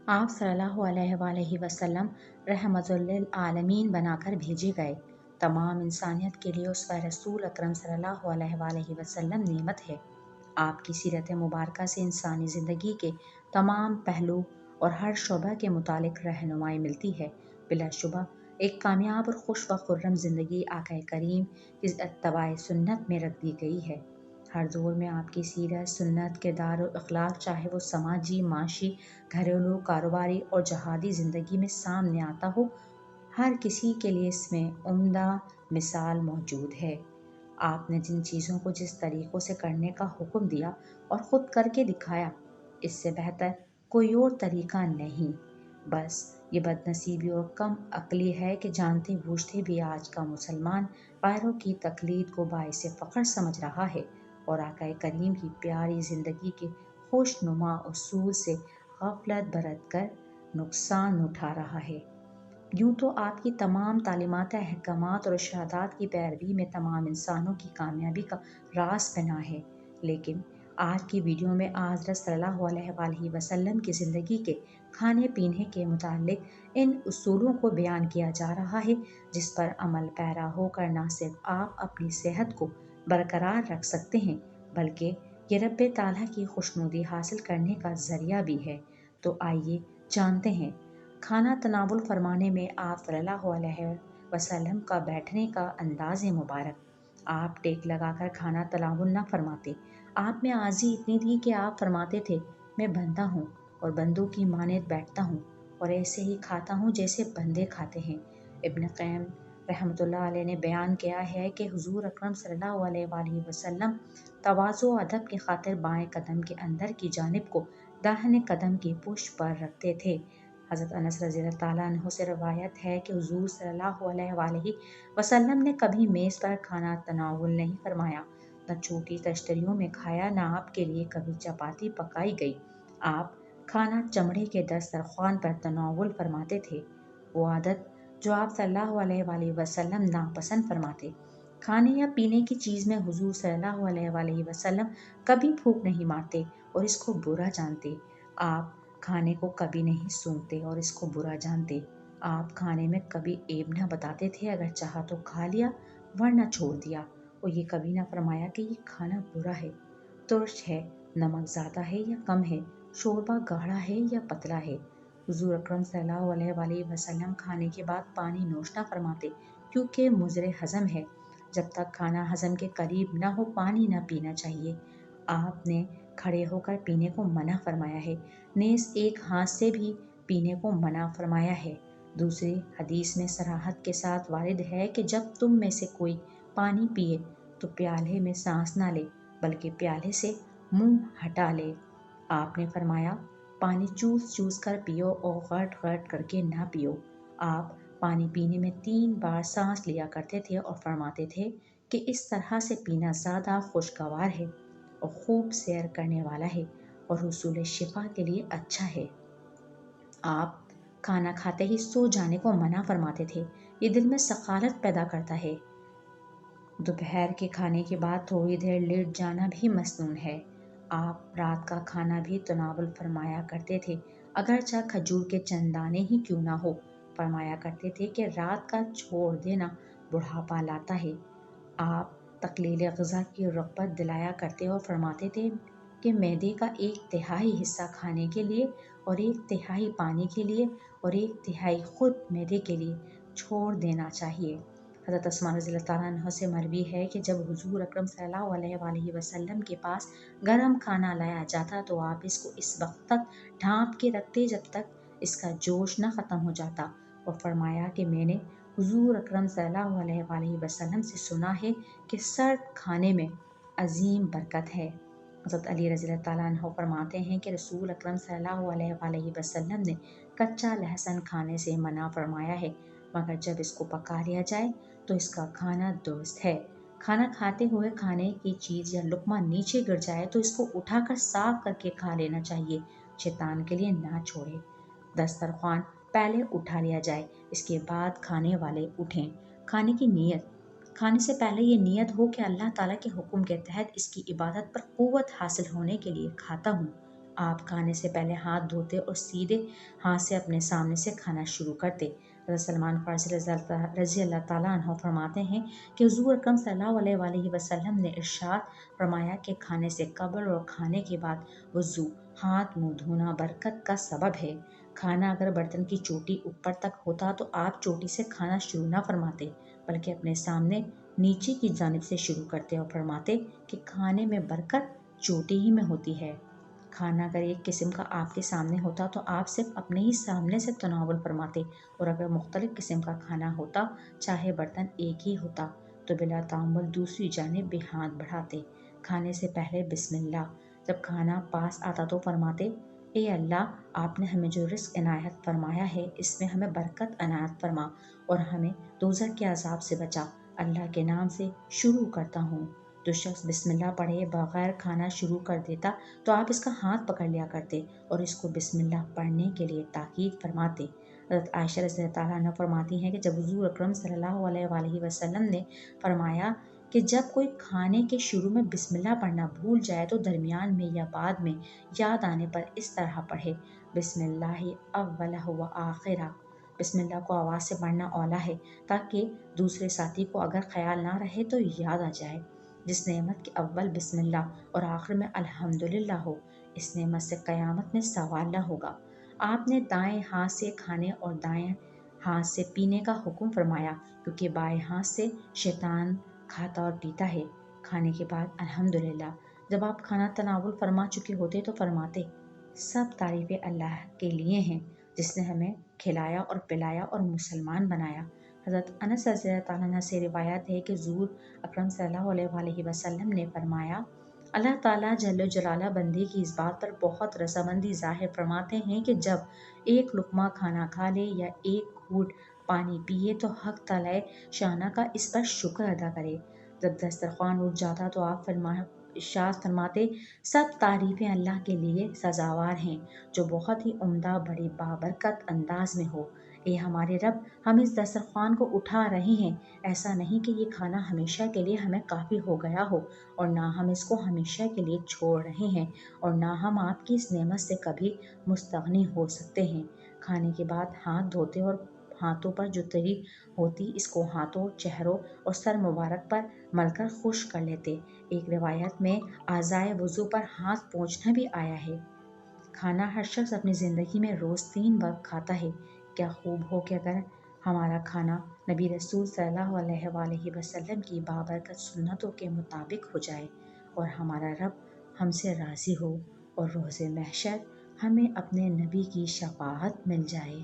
आप सल्लल्लाहु अलैहि वसल्लम रहमतुल लिल आलमीन बनाकर भेजे गए। तमाम इंसानियत के लिए उस रसूल अकरम सल्लल्लाहु अलैहि वसल्लम नेमत है। आपकी सीरत मुबारक से इंसानी ज़िंदगी के तमाम पहलू और हर शोबा के मुतालिक रहनुमाई मिलती है। बिलाशुबा एक कामयाब और खुश व खुर्रम ज़िंदगी आका करीम की इत्तबाए सुन्नत में रख दी गई है। हर दौर में आपकी सीरत, सुन्नत, किरदार और अखलाक चाहे वो समाजी, माशी, घरेलू, कारोबारी और जहादी ज़िंदगी में सामने आता हो, हर किसी के लिए इसमें उम्दा मिसाल मौजूद है। आपने जिन चीज़ों को जिस तरीक़ों से करने का हुक्म दिया और ख़ुद करके दिखाया, इससे बेहतर कोई और तरीक़ा नहीं। बस ये बदनसीबी और कम अक्ली है कि जानते बूझते भी आज का मुसलमान गैरों की तकलीद को बाइस फ़ख्र समझ रहा है और आका करीम की प्यारी ज़िंदगी के खुशनुमा उसूल से गफलत बरत कर नुकसान उठा रहा है। यूँ तो आपकी तमाम तालीमात, अहकामात और इरशादात की पैरवी में तमाम इंसानों की कामयाबी का राज बना है, लेकिन आज की वीडियो में हज़रत सल्लल्लाहु अलैहि वसल्लम की ज़िंदगी के खाने पीने के मुतालिक इन उसूलों को बयान किया जा रहा है, जिस पर अमल पैरा होकर न सिर्फ आप अपनी सेहत को बरकरार रख सकते हैं, बल्कि ये रब्बे ताला की खुशनुदी हासिल करने का ज़रिया भी है। तो आइए जानते हैं खाना तनावुल फरमाने में आप सल्लल्लाहु अलैहि वसल्लम का बैठने का अंदाज़ मुबारक। आप टेक लगाकर खाना तनावुल न फरमाते। आप में आजी इतनी थी कि आप फरमाते थे, मैं बंदा हूँ और बंदों की मानद बैठता हूँ और ऐसे ही खाता हूँ जैसे बंदे खाते हैं। इब्न क़य्यिम रहमतुल्लाह अलैह ने बयान किया है कि हुज़ूर अकरम सल्लल्लाहु अलैहि वसल्लम तवाज़ु व अदब की खातिर बाएं कदम के अंदर की जानिब को दाहिने कदम की पुष्ट पर रखते थे। हज़रत अनस रज़ियल्लाहु ताला अन्हु से रवायत है कि हुज़ूर सल्लल्लाहु अलैहि वसल्लम ने कभी मेज़ पर खाना तनावुल नहीं फरमाया, न छोटी तश्तरियों में खाया, न आपके लिए कभी चपाती पकाई गई। आप खाना चमड़े के दस्तरख्वान पर तनावुल फरमाते थे, वो आदत जो आप सल्लल्लाहु अलैहि वसल्लम नापसंद फरमाते। खाने या पीने की चीज़ में हुज़ूर सल्लल्लाहु अलैहि वसल्लम कभी फूंक नहीं मारते और इसको बुरा जानते। आप खाने को कभी नहीं सूंघते और इसको बुरा जानते। आप खाने में कभी ऐब न बताते थे, अगर चाहा तो खा लिया वरना छोड़ दिया, और ये कभी ना फरमाया कि ये खाना बुरा है, तुर्श है, नमक ज़्यादा है या कम है, शोरबा गाढ़ा है या पतला है। हुज़ूर अकरम सल्लल्लाहु अलैहि वसल्लम खाने के बाद पानी नोश न फरमाते, क्योंकि मुज़रे हज़म है। जब तक खाना हज़म के करीब न हो पानी न पीना चाहिए। आपने खड़े होकर पीने को मना फरमाया है, नेज़ एक हाथ से भी पीने को मना फरमाया है। दूसरी हदीस में सराहत के साथ वारिद है कि जब तुम में से कोई पानी पिए तो प्याले में सांस ना ले, बल्कि प्याले से मुंह हटा ले। आपने फरमाया, पानी चूस चूस कर पियो और गट गट करके ना पियो। आप पानी पीने में 3 बार सांस लिया करते थे और फरमाते थे कि इस तरह से पीना ज़्यादा खुशगवार है और खूब सैर करने वाला है और हुसूल शिफा के लिए अच्छा है। आप खाना खाते ही सो जाने को मना फरमाते थे, ये दिल में सखालत पैदा करता है। दोपहर के खाने के बाद थोड़ी देर लेट जाना भी मसनून है। आप रात का खाना भी तनावुल फरमाया करते थे, अगरचे खजूर के चंद दाने ही क्यों ना हो। फरमाया करते थे कि रात का छोड़ देना बुढ़ापा लाता है। आप तकलील ग़िज़ा की रग़बत दिलाया करते और फरमाते थे कि मैदे का 1/3 हिस्सा खाने के लिए और 1/3 पानी के लिए और 1/3 खुद मैदे के लिए छोड़ देना चाहिए। हज़रत अस्मा रज़ियल्लाहु ताला अन्हा से मरवी है कि जब हुज़ूर अकरम सल्लल्लाहु अलैहि वसल्लम के पास गरम खाना लाया जाता तो आप इसको इस वक्त तक ढाँप के रखते जब तक इसका जोश न ख़त्म हो जाता, और फरमाया कि मैंने हुज़ूर अकरम सल्लल्लाहु अलैहि वसल्लम से सुना है कि सर्द खाने में अजीम बरकत है। हज़रत अली रज़ियल्लाहु ताला अन्हु फरमाते हैं कि रसूल अकरम सल्लल्लाहु अलैहि वसल्लम ने कच्चा लहसुन खाने से मना फरमाया है, मगर जब इसको पका लिया जाए तो इसका खाना दुरुस्त है। खाना खाते हुए खाने की चीज़ या लुक़मा नीचे गिर जाए तो इसको उठाकर साफ करके खा लेना चाहिए, शैतान के लिए ना छोड़े। दस्तरख्वान पहले उठा लिया जाए, इसके बाद खाने वाले उठें। खाने की नीयत, खाने से पहले ये नियत हो कि अल्लाह ताला के हुक्म के तहत इसकी इबादत पर क़ुव्वत हासिल होने के लिए खाता हूँ। آپ کھانے سے پہلے ہاتھ دھوتے اور سیدھے ہاتھ سے اپنے سامنے سے کھانا شروع کرتے۔ حضرت سلمان فارسی رضی اللہ تعالیٰ عنہ فرماتے ہیں کہ حضور اکرم صلی اللہ علیہ وآلہ وسلم نے ارشاد فرمایا کہ کھانے سے قبل اور کھانے کے بعد وضو، ہاتھ منہ دھونا برکت کا سبب ہے۔ کھانا اگر برتن کی چوٹی اوپر تک ہوتا تو آپ چوٹی سے کھانا شروع نہ فرماتے، بلکہ اپنے سامنے نیچے کی جانب سے شروع کرتے اور فرماتے کہ کھانے میں برکت چوٹی ہی میں ہوتی ہے۔ کھانا اگر ایک قسم کا آپ کے سامنے ہوتا تو آپ صرف اپنے ہی سامنے سے تناول فرماتے، اور اگر مختلف قسم کا کھانا ہوتا، چاہے برتن ایک ہی ہوتا، تو بلا تعمل دوسری جانب بھی ہاتھ بڑھاتے۔ کھانے سے پہلے بسم اللہ۔ جب کھانا پاس آتا تو فرماتے، اے اللہ، آپ نے ہمیں جو رزق عنایت فرمایا ہے اس میں ہمیں برکت عنایت فرما اور ہمیں دوزخ کے عذاب سے بچا۔ اللہ کے نام سے شروع کرتا ہوں۔ جو شخص بسم اللہ پڑھے بغیر کھانا شروع کر دیتا تو آپ اس کا ہاتھ پکڑ لیا کرتے اور اس کو بسم اللہ پڑھنے کے لیے تاکید فرماتے۔ حضرت عائشہ رضی اللہ تعالیٰ عنہ فرماتی ہیں کہ جب حضور اکرم صلی اللہ علیہ وآلہ وسلم نے فرمایا کہ جب کوئی کھانے کے شروع میں بسم اللہ پڑھنا بھول جائے تو درمیان میں یا بعد میں یاد آنے پر اس طرح پڑھے، بسم اللہ اولہ و آخرہ۔ بسم اللہ کو آواز سے پڑھنا اولا ہے تاکہ دوسرے ساتھی کو اگر خیال نہ رہے تو یاد آ جائے۔ جس نعمت کے اول بسم اللہ اور آخر میں الحمدللہ ہو، اس نعمت سے قیامت میں سوال نہ ہوگا۔ آپ نے دائیں ہاتھ سے کھانے اور دائیں ہاتھ سے پینے کا حکم فرمایا، کیونکہ بائیں ہاتھ سے شیطان کھاتا اور پیتا ہے۔ کھانے کے بعد الحمدللہ۔ جب آپ کھانا تناول فرما چکے ہوتے تو فرماتے، سب تعریفیں اللہ کے لیے ہیں جس نے ہمیں کھلایا اور پلایا اور مسلمان بنایا۔ حضرت انس رضی اللہ تعالیٰ عنہ سے روایت ہے کہ حضور اکرم صلی اللہ علیہ وآلہ وسلم نے فرمایا، اللہ تعالیٰ جل جلالہ بندے کی اس بات پر بہت رضامندی ظاہر فرماتے ہیں کہ جب ایک لقمہ کھانا کھا لے یا ایک گھونٹ پانی پیے تو حق تعالیٰ شانہ کا اس پر شکر ادا کرے۔ جب دسترخوان اٹھ جاتا تو آپ ارشاد فرماتے، سب تعریفیں اللہ کے لیے سزاوار ہیں جو بہت ہی عمدہ بڑی بابرکت انداز میں ہو۔ اے ہمارے رب، ہم اس دسترخوان کو اٹھا رہے ہیں، ایسا نہیں کہ یہ کھانا ہمیشہ کے لیے ہمیں کافی ہو گیا ہو، اور نہ ہم اس کو ہمیشہ کے لیے چھوڑ رہے ہیں، اور نہ ہم آپ کی اس نعمت سے کبھی مستغنی ہو سکتے ہیں۔ کھانے کے بعد ہاتھ دھوتے اور ہاتھوں پر جو تری ہوتی اس کو ہاتھوں، چہروں اور سر مبارک پر مل کر خشک کر لیتے۔ ایک روایت میں اعضائے وضو پر ہاتھ پونچھنا بھی آیا ہے۔ کھانا ہر شخص اپنی زندگی میں روز 3 وقت کھاتا ہے۔ کیا خوب ہو کہ اگر ہمارا کھانا نبی رسول صلی اللہ علیہ وآلہ وسلم کی بابرکت سنتوں کے مطابق ہو جائے اور ہمارا رب ہم سے راضی ہو اور روز محشر ہمیں اپنے نبی کی شفاعت مل جائے۔